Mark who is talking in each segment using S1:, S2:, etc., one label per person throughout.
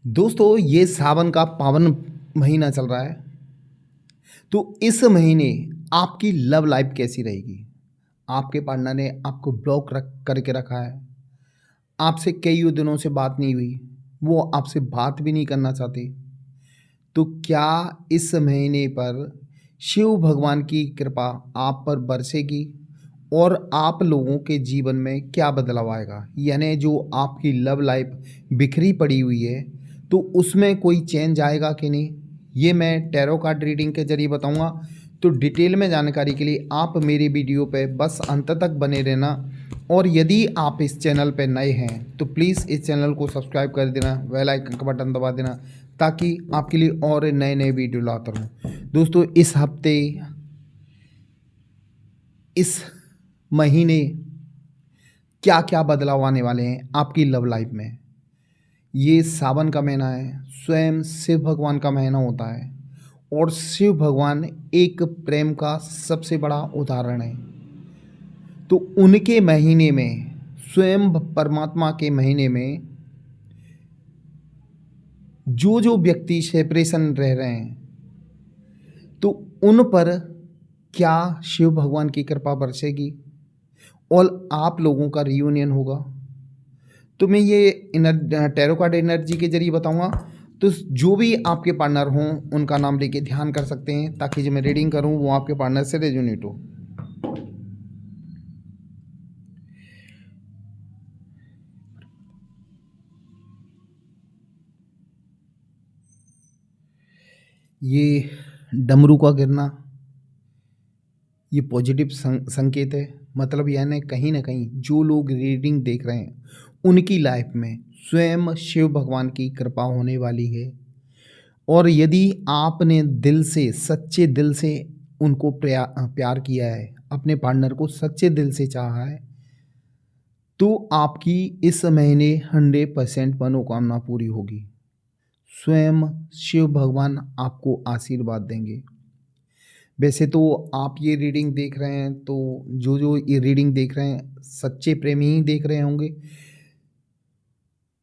S1: दोस्तों, ये सावन का पावन महीना चल रहा है। तो इस महीने आपकी लव लाइफ कैसी रहेगी? आपके पार्टनर ने आपको ब्लॉक रख करके रखा है, आपसे कई दिनों से बात नहीं हुई, वो आपसे बात भी नहीं करना चाहते। तो क्या इस महीने पर शिव भगवान की कृपा आप पर बरसेगी और आप लोगों के जीवन में क्या बदलाव आएगा? यानी जो आपकी लव लाइफ बिखरी पड़ी हुई है, तो उसमें कोई चेंज आएगा कि नहीं? ये मैं टैरो कार्ड रीडिंग के ज़रिए बताऊंगा। तो डिटेल में जानकारी के लिए आप मेरी वीडियो पे बस अंत तक बने रहना। और यदि आप इस चैनल पे नए हैं तो प्लीज़ इस चैनल को सब्सक्राइब कर देना, बेल आइकन का बटन दबा देना, ताकि आपके लिए और नए नए वीडियो लाता रहूँ। दोस्तों, इस हफ्ते, इस महीने क्या क्या बदलाव आने वाले हैं आपकी लव लाइफ में? ये सावन का महीना है, स्वयं शिव भगवान का महीना होता है। और शिव भगवान एक प्रेम का सबसे बड़ा उदाहरण है। तो उनके महीने में, स्वयं परमात्मा के महीने में, जो जो व्यक्ति सेपरेशन रह रहे हैं, तो उन पर क्या शिव भगवान की कृपा बरसेगी और आप लोगों का रियूनियन होगा? तो मैं ये टैरो कार्ड एनर्जी के जरिए बताऊंगा। तो जो भी आपके पार्टनर हों उनका नाम लेके ध्यान कर सकते हैं, ताकि जो मैं रीडिंग करूं वो आपके पार्टनर से रेजोनेट हो। ये डमरू का गिरना, ये पॉजिटिव संकेत है। मतलब यानी कहीं ना कहीं जो लोग रीडिंग देख रहे हैं उनकी लाइफ में स्वयं शिव भगवान की कृपा होने वाली है। और यदि आपने दिल से, सच्चे दिल से उनको प्यार किया है, अपने पार्टनर को सच्चे दिल से चाहा है, तो आपकी इस महीने 100% मनोकामना पूरी होगी। स्वयं शिव भगवान आपको आशीर्वाद देंगे। वैसे तो आप ये रीडिंग देख रहे हैं, तो जो जो ये रीडिंग देख रहे हैं सच्चे प्रेमी ही देख रहे होंगे।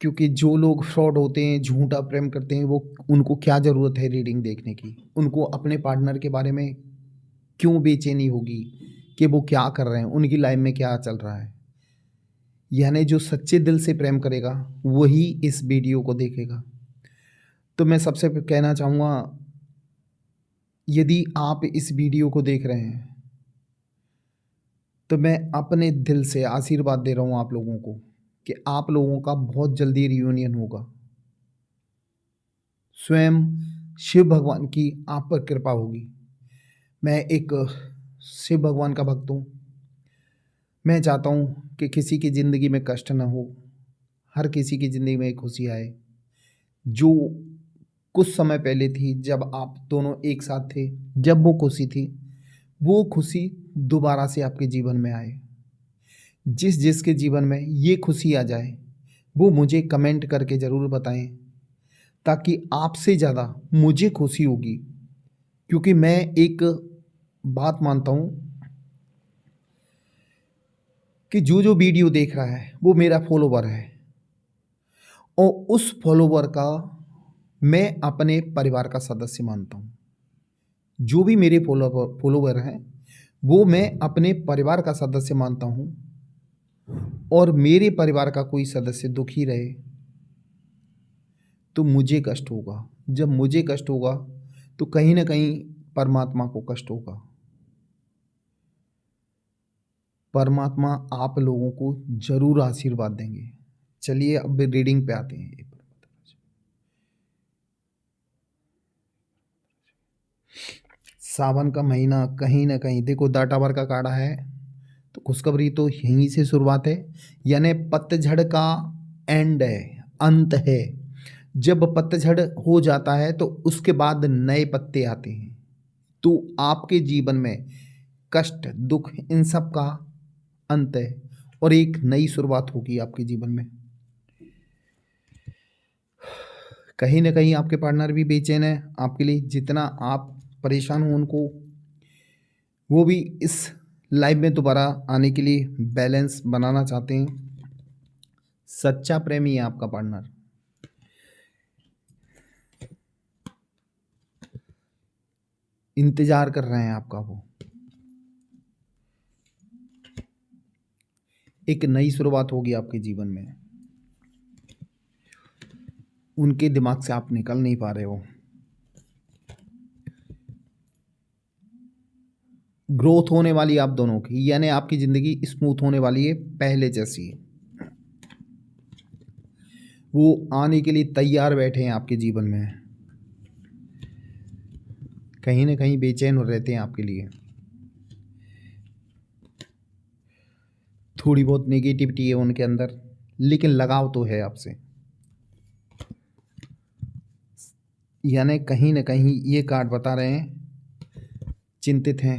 S1: क्योंकि जो लोग फ्रॉड होते हैं, झूठा प्रेम करते हैं, वो, उनको क्या ज़रूरत है रीडिंग देखने की? उनको अपने पार्टनर के बारे में क्यों बेचैनी होगी कि वो क्या कर रहे हैं, उनकी लाइफ में क्या चल रहा है? यानी जो सच्चे दिल से प्रेम करेगा वही इस वीडियो को देखेगा। तो मैं सबसे कहना चाहूँगा, यदि आप इस वीडियो को देख रहे हैं तो मैं अपने दिल से आशीर्वाद दे रहा हूँ आप लोगों को कि आप लोगों का बहुत जल्दी रियूनियन होगा। स्वयं शिव भगवान की आप पर कृपा होगी। मैं एक शिव भगवान का भक्त हूँ। मैं चाहता हूँ कि किसी की ज़िंदगी में कष्ट ना हो, हर किसी की ज़िंदगी में खुशी आए। जो कुछ समय पहले थी, जब आप दोनों एक साथ थे, जब वो खुशी थी, वो खुशी दोबारा से आपके जीवन में आए। जिस जिसके जीवन में ये खुशी आ जाए वो मुझे कमेंट करके ज़रूर बताएं, ताकि आपसे ज़्यादा मुझे खुशी होगी। क्योंकि मैं एक बात मानता हूँ कि जो जो वीडियो देख रहा है वो मेरा फॉलोवर है, और उस फॉलोवर का मैं अपने परिवार का सदस्य मानता हूँ। जो भी मेरे फॉलोवर हैं वो मैं अपने परिवार का सदस्य मानता हूँ। और मेरे परिवार का कोई सदस्य दुखी रहे तो मुझे कष्ट होगा। जब मुझे कष्ट होगा तो कहीं ना कहीं परमात्मा को कष्ट होगा। परमात्मा आप लोगों को जरूर आशीर्वाद देंगे। चलिए अब रीडिंग पे आते हैं। सावन का महीना, कहीं ना कहीं देखो, द टावर का कार्ड है, तो खुशखबरी तो यहीं से शुरुआत है। यानी पतझड़ का एंड है, अंत है। जब पतझड़ हो जाता है तो उसके बाद नए पत्ते आते हैं। तो आपके जीवन में कष्ट, दुख, इन सब का अंत है और एक नई शुरुआत होगी आपके जीवन में। कहीं ना कहीं आपके पार्टनर भी बेचैन है आपके लिए। जितना आप परेशान हो उनको, वो भी इस लाइफ में दोबारा आने के लिए बैलेंस बनाना चाहते हैं। सच्चा प्रेमी है आपका पार्टनर। इंतजार कर रहे हैं आपका वो। एक नई शुरुआत होगी आपके जीवन में। उनके दिमाग से आप निकल नहीं पा रहे हो। ग्रोथ होने वाली आप दोनों की, यानी आपकी ज़िंदगी स्मूथ होने वाली है पहले जैसी। वो आने के लिए तैयार बैठे हैं आपके जीवन में। कहीं ना कहीं बेचैन रहते हैं आपके लिए। थोड़ी बहुत नेगेटिविटी है उनके अंदर, लेकिन लगाव तो है आपसे। यानी कहीं ना कहीं ये कार्ड बता रहे हैं चिंतित हैं,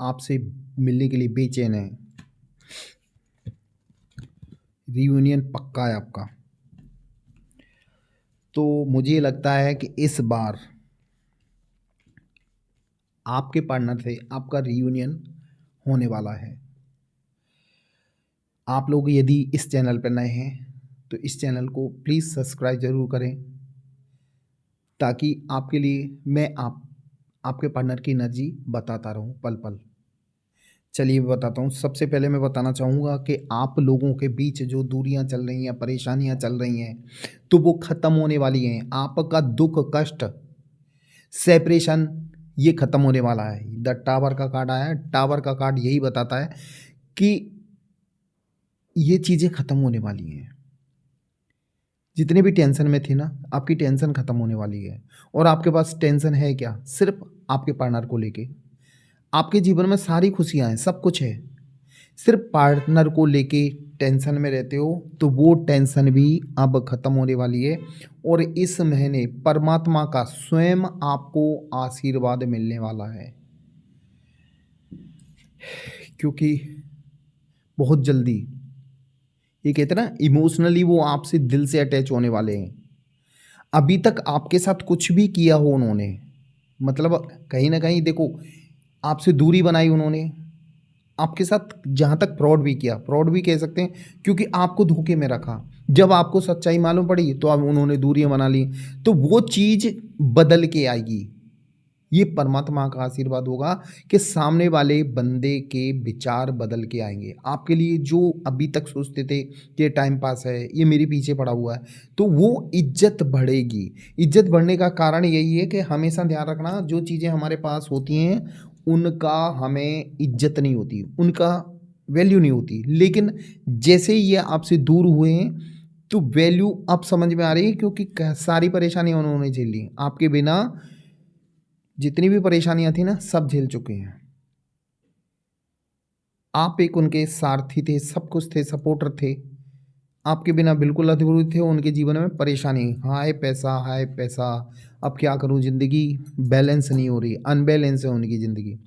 S1: आपसे मिलने के लिए बेचैन हैं। रियूनियन पक्का है आपका। तो मुझे लगता है कि इस बार आपके पार्टनर से आपका रियूनियन होने वाला है। आप लोग यदि इस चैनल पर नए हैं तो इस चैनल को प्लीज़ सब्सक्राइब ज़रूर करें, ताकि आपके लिए मैं आपके पार्टनर की एनर्जी बताता रहूं पल पल। चलिए मैं बताता हूँ। सबसे पहले मैं बताना चाहूँगा कि आप लोगों के बीच जो दूरियां चल रही हैं, परेशानियां चल रही हैं, तो वो ख़त्म होने वाली हैं। आपका दुख, कष्ट, सेपरेशन ये ख़त्म होने वाला है। द टावर का कार्ड आया है। टावर का कार्ड यही बताता है कि ये चीज़ें ख़त्म होने वाली हैं। जितने भी टेंशन में थे ना, आपकी टेंशन ख़त्म होने वाली है। और आपके पास टेंशन है क्या? सिर्फ आपके पार्टनर को लेके। आपके जीवन में सारी खुशियां हैं, सब कुछ है, सिर्फ पार्टनर को लेके टेंशन में रहते हो, तो वो टेंशन भी अब ख़त्म होने वाली है। और इस महीने परमात्मा का स्वयं आपको आशीर्वाद मिलने वाला है, क्योंकि बहुत जल्दी, ये कहते हैं ना, इमोशनली वो आपसे दिल से अटैच होने वाले हैं। अभी तक आपके साथ कुछ भी किया हो उन्होंने, मतलब कहीं ना कहीं देखो, आपसे दूरी बनाई उन्होंने, आपके साथ जहाँ तक फ्रॉड भी किया, फ्रॉड भी कह सकते हैं, क्योंकि आपको धोखे में रखा। जब आपको सच्चाई मालूम पड़ी तो अब उन्होंने दूरियां बना ली। तो वो चीज़ बदल के आएगी। ये परमात्मा का आशीर्वाद होगा कि सामने वाले बंदे के विचार बदल के आएंगे आपके लिए। जो अभी तक सोचते थे कि ये टाइम पास है, ये मेरे पीछे पड़ा हुआ है, तो वो इज्जत बढ़ेगी। इज्जत बढ़ने का कारण यही है कि हमेशा ध्यान रखना, जो चीज़ें हमारे पास होती हैं उनका हमें इज्जत नहीं होती, उनका वैल्यू नहीं होती। लेकिन जैसे ही ये आपसे दूर हुए हैं तो वैल्यू अब समझ में आ रही है, क्योंकि सारी परेशानियां उन्होंने झेल ली। आपके बिना जितनी भी परेशानियां थी ना, सब झेल चुके हैं। आप एक उनके सारथी थे, सब कुछ थे, सपोर्टर थे। आपके बिना बिल्कुल अधूरे थे। उनके जीवन में परेशानी, हाय पैसा, हाय पैसा, अब क्या करूं, ज़िंदगी बैलेंस नहीं हो रही, अनबैलेंस है उनकी ज़िंदगी।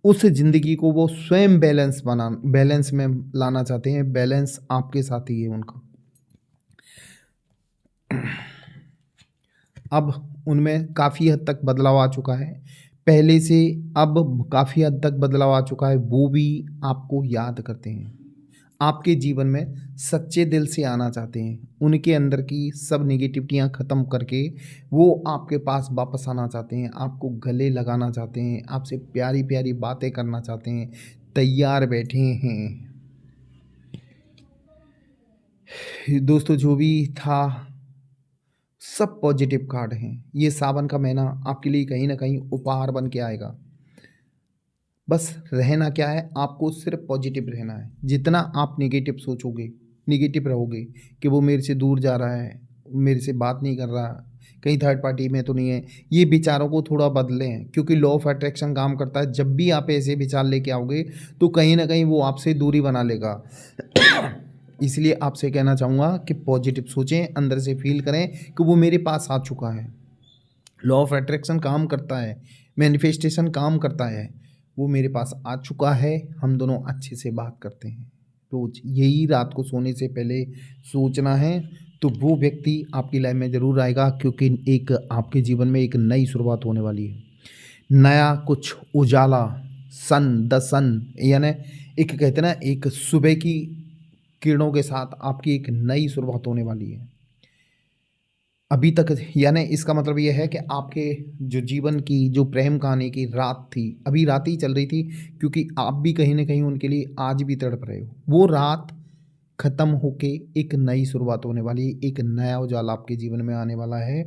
S1: उस ज़िंदगी को वो स्वयं बैलेंस में लाना चाहते हैं। बैलेंस आपके साथ ही है उनका। अब उनमें काफ़ी हद तक बदलाव आ चुका है, पहले से अब काफ़ी हद तक बदलाव आ चुका है। वो भी आपको याद करते हैं, आपके जीवन में सच्चे दिल से आना चाहते हैं। उनके अंदर की सब नेगेटिविटियां ख़त्म करके वो आपके पास वापस आना चाहते हैं, आपको गले लगाना चाहते हैं, आपसे प्यारी प्यारी बातें करना चाहते हैं, तैयार बैठे हैं। दोस्तों, जो भी था सब पॉजिटिव कार्ड हैं। ये सावन का महीना आपके लिए कहीं ना कहीं उपहार बन के आएगा। बस रहना क्या है, आपको सिर्फ पॉजिटिव रहना है। जितना आप नेगेटिव सोचोगे, नेगेटिव रहोगे कि वो मेरे से दूर जा रहा है, मेरे से बात नहीं कर रहा, कहीं थर्ड पार्टी में तो नहीं है, ये विचारों को थोड़ा बदलें, क्योंकि लॉ ऑफ अट्रैक्शन काम करता है। जब भी आप ऐसे विचार लेके आओगे तो कहीं ना कहीं वो आपसे दूरी बना लेगा। इसलिए आपसे कहना चाहूँगा कि पॉजिटिव सोचें, अंदर से फील करें कि वो मेरे पास आ चुका है। लॉ ऑफ अट्रैक्शन काम करता है, मैनिफेस्टेशन काम करता है, वो मेरे पास आ चुका है। हम दोनों अच्छे से बात करते हैं रोज। यही रात को सोने से पहले सोचना है, तो वो व्यक्ति आपकी लाइफ में ज़रूर आएगा, क्योंकि एक आपके जीवन में एक नई शुरुआत होने वाली है। नया कुछ उजाला, सन द सन, यानी एक कहते हैं ना, एक सुबह की किरणों के साथ आपकी एक नई शुरुआत होने वाली है। अभी तक, यानी इसका मतलब ये है कि आपके जो जीवन की जो प्रेम कहानी की रात थी, अभी रात ही चल रही थी, क्योंकि आप भी कहीं ना कहीं उनके लिए आज भी तड़प रहे हो। वो रात खत्म होके एक नई शुरुआत होने वाली है, एक नया उजाला आपके जीवन में आने वाला है,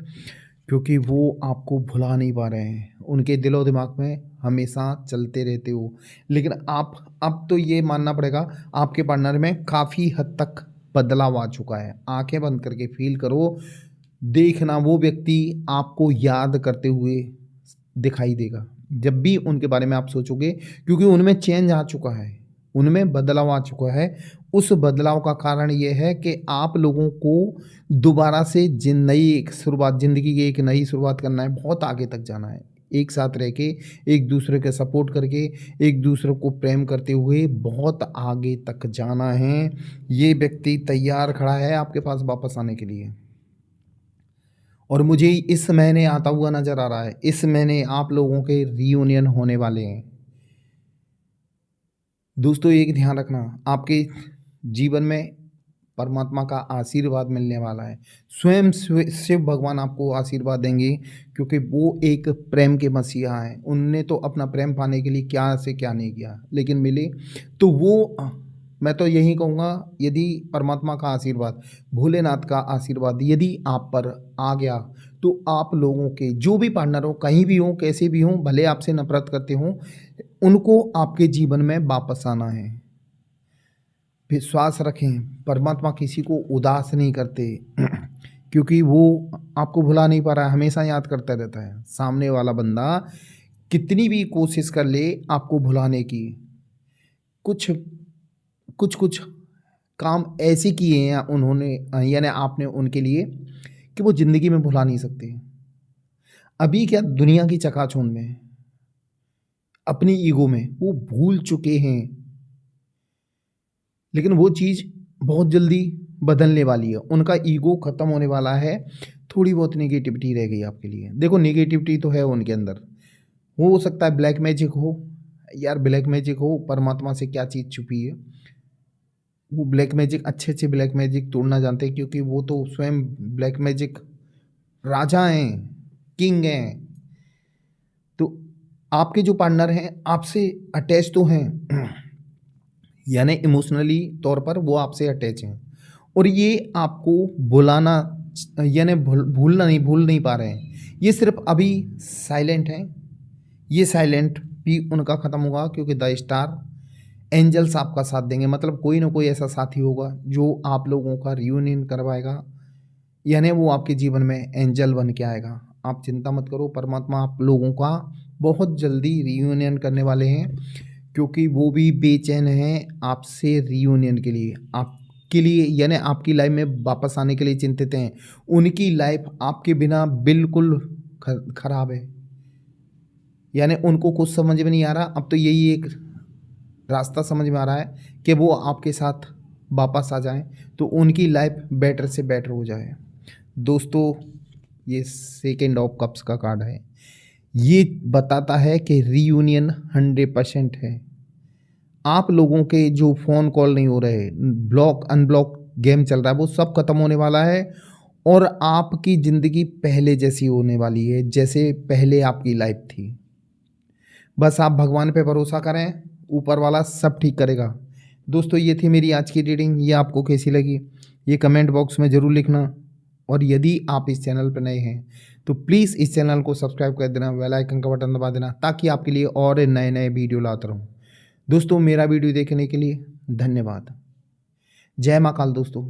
S1: क्योंकि वो आपको भुला नहीं पा रहे हैं। उनके दिलो दिमाग में हमेशा चलते रहते हो। लेकिन आप, अब तो ये मानना पड़ेगा, आपके पार्टनर में काफ़ी हद तक बदलाव आ चुका है। आंखें बंद करके फील करो, देखना वो व्यक्ति आपको याद करते हुए दिखाई देगा जब भी उनके बारे में आप सोचोगे, क्योंकि उनमें चेंज आ चुका है, उनमें बदलाव आ चुका है। उस बदलाव का कारण ये है कि आप लोगों को दोबारा से नई एक शुरुआत, ज़िंदगी की एक नई शुरुआत करना है, बहुत आगे तक जाना है। एक साथ रह के, एक दूसरे के सपोर्ट करके, एक दूसरे को प्रेम करते हुए बहुत आगे तक जाना है। ये व्यक्ति तैयार खड़ा है आपके पास वापस आने के लिए, और मुझे इस महीने आता हुआ नज़र आ रहा है। इस महीने आप लोगों के रीयूनियन होने वाले हैं। दोस्तों एक ध्यान रखना, आपके जीवन में परमात्मा का आशीर्वाद मिलने वाला है। स्वयं शिव भगवान आपको आशीर्वाद देंगे, क्योंकि वो एक प्रेम के मसीहा हैं। उनने तो अपना प्रेम पाने के लिए क्या से क्या नहीं किया, लेकिन मिले तो वो, मैं तो यही कहूँगा, यदि परमात्मा का आशीर्वाद, भोलेनाथ का आशीर्वाद यदि आप पर आ गया, तो आप लोगों के जो भी पार्टनर हो, कहीं भी हो, कैसे भी हो, भले आपसे नफरत करते हो, उनको आपके जीवन में वापस आना है। विश्वास रखें, परमात्मा किसी को उदास नहीं करते क्योंकि वो आपको भुला नहीं पा रहा है, हमेशा याद करता रहता है। सामने वाला बंदा कितनी भी कोशिश कर ले आपको भुलाने की, कुछ कुछ कुछ काम ऐसे किए हैं उन्होंने, यानी आपने उनके लिए, कि वो ज़िंदगी में भुला नहीं सकते। अभी क्या, दुनिया की चकाचौंध में, अपनी ईगो में वो भूल चुके हैं, लेकिन वो चीज़ बहुत जल्दी बदलने वाली है। उनका ईगो ख़त्म होने वाला है। थोड़ी बहुत नेगेटिविटी रह गई आपके लिए। देखो नेगेटिविटी तो है उनके अंदर, हो सकता है ब्लैक मैजिक हो, यार ब्लैक मैजिक हो, परमात्मा से क्या चीज़ छुपी है। वो ब्लैक मैजिक, अच्छे अच्छे ब्लैक मैजिक तोड़ना जानते हैं, क्योंकि वो तो स्वयं ब्लैक मैजिक राजा हैं, किंग हैं। तो आपके जो पार्टनर हैं आपसे अटैच तो हैं यानी इमोशनली तौर पर वो आपसे अटैच हैं, और ये आपको भुलाना, यानी भूल नहीं पा रहे हैं। ये सिर्फ अभी साइलेंट हैं। ये साइलेंट भी उनका ख़त्म होगा, क्योंकि द स्टार एंजल्स आपका साथ देंगे। मतलब कोई ना कोई ऐसा साथी होगा जो आप लोगों का रियूनियन करवाएगा, यानी वो आपके जीवन में एंजल बन के आएगा। आप चिंता मत करो, परमात्मा आप लोगों का बहुत जल्दी रियूनियन करने वाले हैं, क्योंकि वो भी बेचैन हैं आपसे रियूनियन के लिए, आपके लिए, यानी आपकी लाइफ में वापस आने के लिए चिंतित हैं। उनकी लाइफ आपके बिना बिल्कुल खराब है, यानी उनको कुछ समझ में नहीं आ रहा। अब तो यही एक रास्ता समझ में आ रहा है कि वो आपके साथ वापस आ जाएं, तो उनकी लाइफ बेटर से बेटर हो जाए। दोस्तों ये सेकेंड ऑफ कप्स का कार्ड है, ये बताता है कि रीयूनियन 100% है। आप लोगों के जो फ़ोन कॉल नहीं हो रहे, ब्लॉक अनब्लॉक गेम चल रहा है, वो सब खत्म होने वाला है, और आपकी ज़िंदगी पहले जैसी होने वाली है, जैसे पहले आपकी लाइफ थी। बस आप भगवान पे भरोसा करें, ऊपर वाला सब ठीक करेगा। दोस्तों ये थी मेरी आज की रीडिंग, ये आपको कैसी लगी ये कमेंट बॉक्स में ज़रूर लिखना, और यदि आप इस चैनल पर नए हैं तो प्लीज़ इस चैनल को सब्सक्राइब कर देना, बेल आइकन का बटन दबा देना, ताकि आपके लिए और नए नए वीडियो लाता रहूँ। दोस्तों मेरा वीडियो देखने के लिए धन्यवाद। जय माँ काल दोस्तों।